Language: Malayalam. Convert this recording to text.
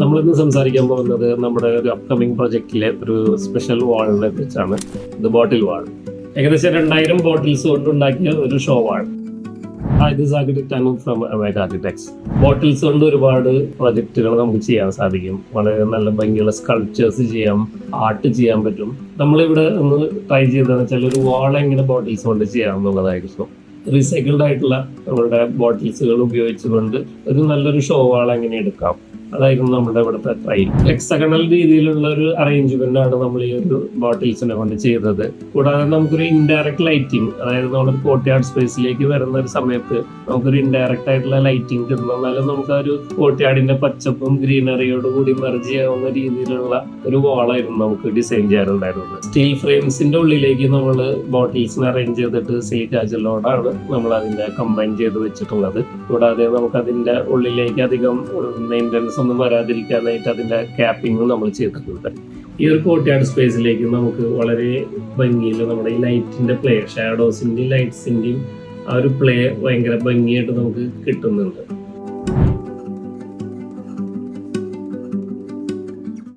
നമ്മളിന്ന് സംസാരിക്കാൻ പോകുന്നത് നമ്മുടെ ഒരു അപ്കമിങ് പ്രൊജക്റ്റിലെ ഒരു സ്പെഷ്യൽ വാളിനെ കുറിച്ചാണ്. ഇത് ബോട്ടിൽ വാൾ. ഏകദേശം 2000 ബോട്ടിൽസ് കൊണ്ടുണ്ടാക്കിയ ഒരു show wall. From Aveka architects. Bottles കൊണ്ട് ഒരുപാട് പ്രൊജക്റ്റുകൾ നമുക്ക് ചെയ്യാൻ സാധിക്കും. വളരെ നല്ല ഭംഗിയുള്ള സ്കൾപ്ചേഴ്സ് ചെയ്യാം, ആർട്ട് ചെയ്യാൻ പറ്റും. നമ്മളിവിടെ ഒന്ന് ട്രൈ ചെയ്തതെന്ന് വെച്ചാൽ ഒരു വാൾ എങ്ങനെ ബോട്ടിൽസ് കൊണ്ട് ചെയ്യാം എന്നുള്ളതായിരുന്നു. റീസൈക്കിൾഡ് ആയിട്ടുള്ള നമ്മുടെ ബോട്ടിൽസുകൾ ഉപയോഗിച്ചുകൊണ്ട് ഒരു നല്ലൊരു ഷോ വാൾ എങ്ങനെ എടുക്കാം, അതായിരുന്നു നമ്മുടെ ഇവിടുത്തെ ട്രൈ. ഹെക്സഗണൽ രീതിയിലുള്ള ഒരു അറേഞ്ച്മെന്റ് ആണ് നമ്മൾ ഈ ഒരു ബോട്ടിൽസിനെ കൊണ്ട് ചെയ്തത്. കൂടാതെ നമുക്കൊരു ഇൻഡയറക്റ്റ് ലൈറ്റിംഗ്, അതായത് നമ്മളൊരു കോർട്ട്യാർഡ് സ്പേസിലേക്ക് വരുന്ന ഒരു സമയത്ത് നമുക്കൊരു ഇൻഡയറക്റ്റ് ആയിട്ടുള്ള ലൈറ്റിംഗ് കിട്ടുന്നു. എന്നാലും നമുക്ക് ആ ഒരു കോർട്ട്യാർഡിന്റെ പച്ചപ്പും ഗ്രീനറിയോട് കൂടി മെർജ് ചെയ്യാവുന്ന രീതിയിലുള്ള ഒരു വാളായിരുന്നു നമുക്ക് ഡിസൈൻ ചെയ്യാറുണ്ടായിരുന്നത്. സ്റ്റീൽ ഫ്രെയിംസിന്റെ ഉള്ളിലേക്ക് നമ്മൾ ബോട്ടിൽസിനെ അറേഞ്ച് ചെയ്തിട്ട് സിലിക്കാജലോടാണ് നമ്മൾ അതിന്റെ കമ്പൈൻ ചെയ്ത് വെച്ചിട്ടുള്ളത്. കൂടാതെ നമുക്ക് അതിന്റെ ഉള്ളിലേക്ക് അധികം മെയിൻ്റനൻസ് ഒന്നും വരാതിരിക്കാനായിട്ട് അതിന്റെ ക്യാപ്പിംഗും നമ്മൾ ചെയ്തിട്ടുണ്ട്. ഈ ഒരു കോർട്ട്യാർഡ് സ്പേസിലേക്ക് നമുക്ക് വളരെ ഭംഗിയിൽ നമ്മുടെ ഈ ലൈറ്റിന്റെ പ്ലേ, ഷാഡോസിന്റെയും ലൈറ്റ്സിന്റെയും ആ ഒരു പ്ലേ ഭയങ്കര ഭംഗിയായിട്ട് നമുക്ക് കിട്ടുന്നുണ്ട്.